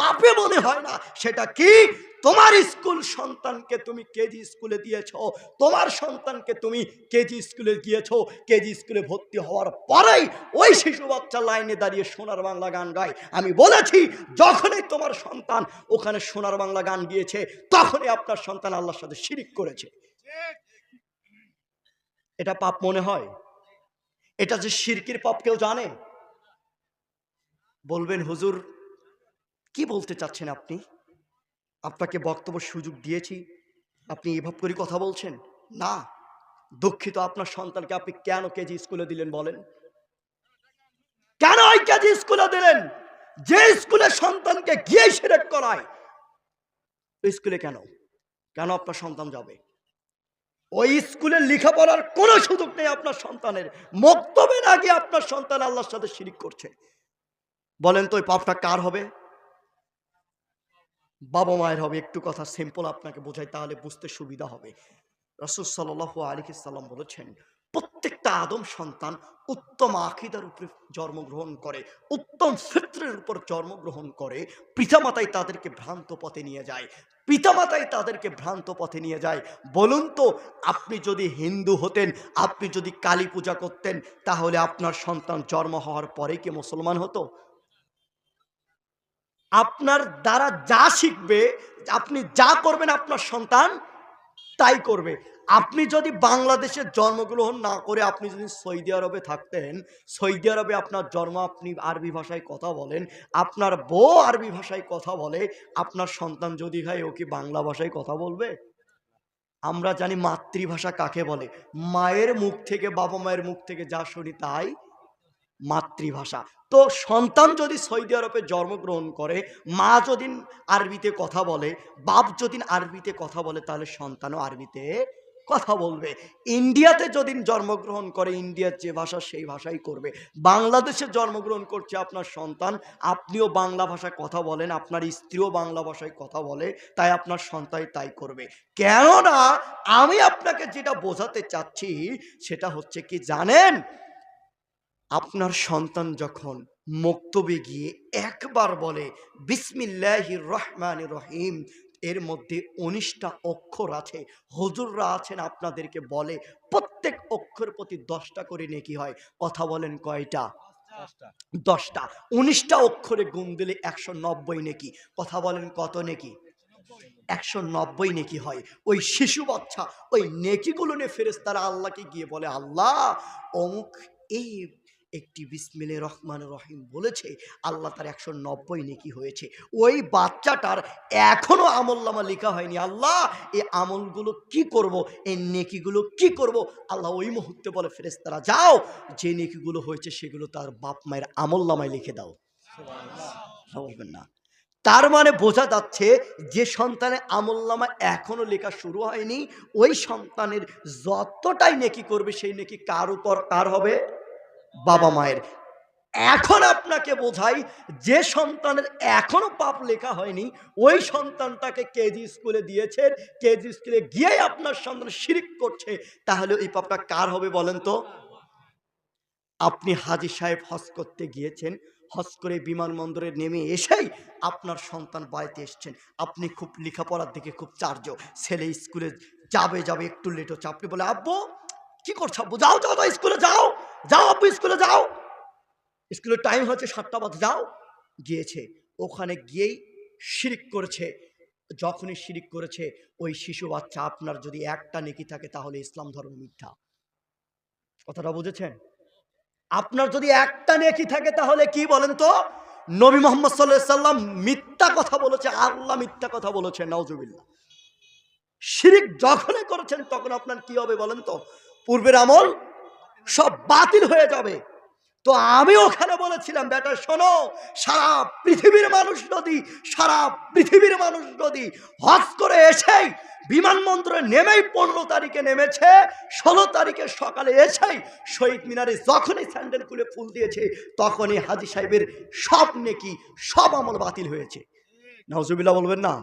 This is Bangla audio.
পাপে মনে হয় না। সেটা কি? তোমার স্কুল সন্তানকে তুমি কেজি স্কুলে দিয়েছো, তোমার সন্তানকে তুমি কেজি স্কুলে গিয়েছো, কেজি স্কুলে ভর্তি হওয়ার পরেই ওই শিশু বাচ্চা লাইনে দাঁড়িয়ে সোনার বাংলা গান গায়। আমি বলেছি যখনই তোমার সন্তান ওখানে সোনার বাংলা গান গিয়েছে তখনই আপনার সন্তান আল্লাহর সাথে শিরিক করেছে। এটা পাপ মনে হয়? এটা যে শিরকির পাপ কেউ জানে? বলবেন হুজুর কি বলতে চাচ্ছেন আপনি? আপনাকে বক্তব্য সুযোগ দিয়েছি, আপনি এভাবে করে কথা বলছেন? না, দুঃখিত, আপনার সন্তানকে আপনি কেন কেজি স্কুলে দিলেন বলেন? কেন ওই কেজি স্কুলে দিলেন যে স্কুলে সন্তানকে গিয়ে শিরক করায়? স্কুলে কেন কেন আপনার সন্তান যাবে? ওই স্কুলে লেখাপড়ার কোনো সুযোগ নেই আপনার সন্তানের। মক্তবে না গিয়ে আপনার সন্তান আল্লাহর সাথে শিরিক করছে। বলেন তো ওই পাপটা কার হবে? বাবা মায়ের হবে। একটু কথা সিম্পল আপনাকে বোঝাই, তাহলে বুঝতে সুবিধা হবে। রাসূল সাল্লাল্লাহু আলাইহি সাল্লাম বলেছেন, প্রত্যেকটা আদম সন্তান উত্তম আকীদার উপরে জন্মগ্রহণ করে, উত্তম ফিতরের উপর জন্মগ্রহণ করে। পিতামাতাই তাদেরকে ভ্রান্ত পথে নিয়ে যায়, পিতামাতাই তাদেরকে ভ্রান্ত পথে নিয়ে যায়। বলুন তো, আপনি যদি হিন্দু হতেন, আপনি যদি কালী পূজা করতেন, তাহলে আপনার সন্তান জন্ম হওয়ার পরে কি মুসলমান হতো? আপনার দ্বারা যা শিখবে, আপনি যা করবেন আপনার সন্তান তাই করবে। আপনি যদি বাংলাদেশে জন্মগ্রহণ না করে আপনি যদি সৌদি আরবে থাকতেন, সৌদি আরবে আপনার জন্ম, আপনি আরবি ভাষায় কথা বলেন, আপনার বউ আরবি ভাষায় কথা বলে, আপনার সন্তান যদি হয় ও কি বাংলা ভাষায় কথা বলবে? আমরা জানি মাতৃভাষা কাকে বলে। মায়ের মুখ থেকে, বাবা মায়ের মুখ থেকে যা শুনি তাই মাতৃভাষা। তো সন্তান যদি সৌদি আরবে জন্মগ্রহণ করে, মা যদি আরবিতে কথা বলে, বাপ যদি আরবিতে কথা বলে, তাহলে সন্তানও আরবিতে কথা বলবে। ইন্ডিয়াতে যদি জন্মগ্রহণ করে, ইন্ডিয়ার যে ভাষা সেই ভাষাই করবে। বাংলাদেশে জন্মগ্রহণ করছে আপনার সন্তান, আপনিও বাংলা ভাষায় কথা বলেন, আপনার স্ত্রীও বাংলা ভাষায় কথা বলে, তাই আপনার সন্তান তাই করবে। কেননা আমি আপনাকে যেটা বোঝাতে চাচ্ছি সেটা হচ্ছে কি জানেন? আপনার সন্তান যখন মক্তবে গিয়ে একবার বলে বিসমিল্লাহির রহমানির রহিম, এর মধ্যে ১৯টা অক্ষর আছে, হুজুররা আছেন আপনাদেরকে বলে প্রত্যেক অক্ষর প্রতি 10টা করে নেকি হয়। কথা বলেন কয়টা? 10টা। ১৯টা অক্ষরে গুণ দিলে ১৯০ নেকি। কথা বলেন কত নেকি? ১৯০ নেকি হয়। ওই শিশু বাচ্চা ওই নেকিগুলো নিয়ে ফেরেশতারা আল্লাহকে গিয়ে বলে, আল্লাহ অমুক এই একটি বিসমিল্লাহির রহমানির রহিম বলেছে, আল্লাহ তার ১৯০ নেকি হয়েছে। ওই বাচ্চাটার এখনো আমলনামা লেখা হয়নি। আল্লাহ এই আমলগুলো কি করব, এই নেকিগুলো কি করব? আল্লাহ ওই মুহূর্তে বলে ফেরেশতারা, যাও যে নেকিগুলো হয়েছে সেগুলো তার বাপ মায়ের আমলনামায় লিখে দাও। সুবহানাল্লাহ বলবেন না? তার মানে বোঝা যাচ্ছে যে সন্তানের আমলনামা এখনো লেখা শুরু হয়নি, ওই সন্তানের যতটাই নেকি করবে সেই নেকি কার উপর কার হবে? বাবা মায়ের। এখন আপনাকে বোঝাই, যে সন্তানের এখনো পাপ লেখা হয়নি ওই সন্তানটাকে কেজি স্কুলে দিয়েছেন, কেজি স্কুলে গিয়ে আপনার সন্তান শিরক করছে, তাহলে এই পাপটা কার হবে বলেন তো? আপনি হাজী সাহেব হজ করতে গিয়েছেন, হজ করে বিমানবন্দরে নেমে এসেই আপনার সন্তান বাড়িতে এসছেন, আপনি খুব লেখাপড়ার দিকে খুব চার্জ, ছেলে স্কুলে যাবে যাবে একটু লেট হচ্ছে, আপনি বলে আব্বু কি করছো? আব্বু যাও যাও যাও স্কুলে যাও, যাও আব্বু স্কুলে যাও, স্কুলের টাইম হচ্ছে 7টা বাজে, যাও। গিয়েছে, ওখানে গিয়েই শিরিক করেছে। যখনই শিরিক করেছে ওই শিশু বাচ্চা, আপনার যদি একটা নেকি থাকে তাহলে ইসলাম ধর্ম মিথ্যা। কথাটা বুঝেছেন? আপনার যদি একটা নেকি থাকে তাহলে কি বলেন তো? নবী মুহাম্মদ সাল্লাল্লাহু আলাইহি সাল্লাম মিথ্যা কথা বলেছে, আল্লাহ মিথ্যা কথা বলেছে, নাউজুবিল্লাহ। শিরিক যখনই করেছেন তখন আপনার কি হবে বলেন তো? পূর্বের আমল সব বাতিল হয়ে যাবে। তো আমি ওখানে বলেছিলাম, বেটা শোনো, সারা পৃথিবীর মানুষ যদি হজ করে এসেই বিমানবন্দরে নেমেই 15 তারিখে নেমেছে, 16 তারিখে সকালে এসেই শহীদ মিনারে যখনই স্যান্ডেল খুলে ফুল দিয়েছে তখনই হাজী সাহেবের সব নেকি সব আমল বাতিল হয়েছে। নাউজুবিল্লাহ বলবেন না?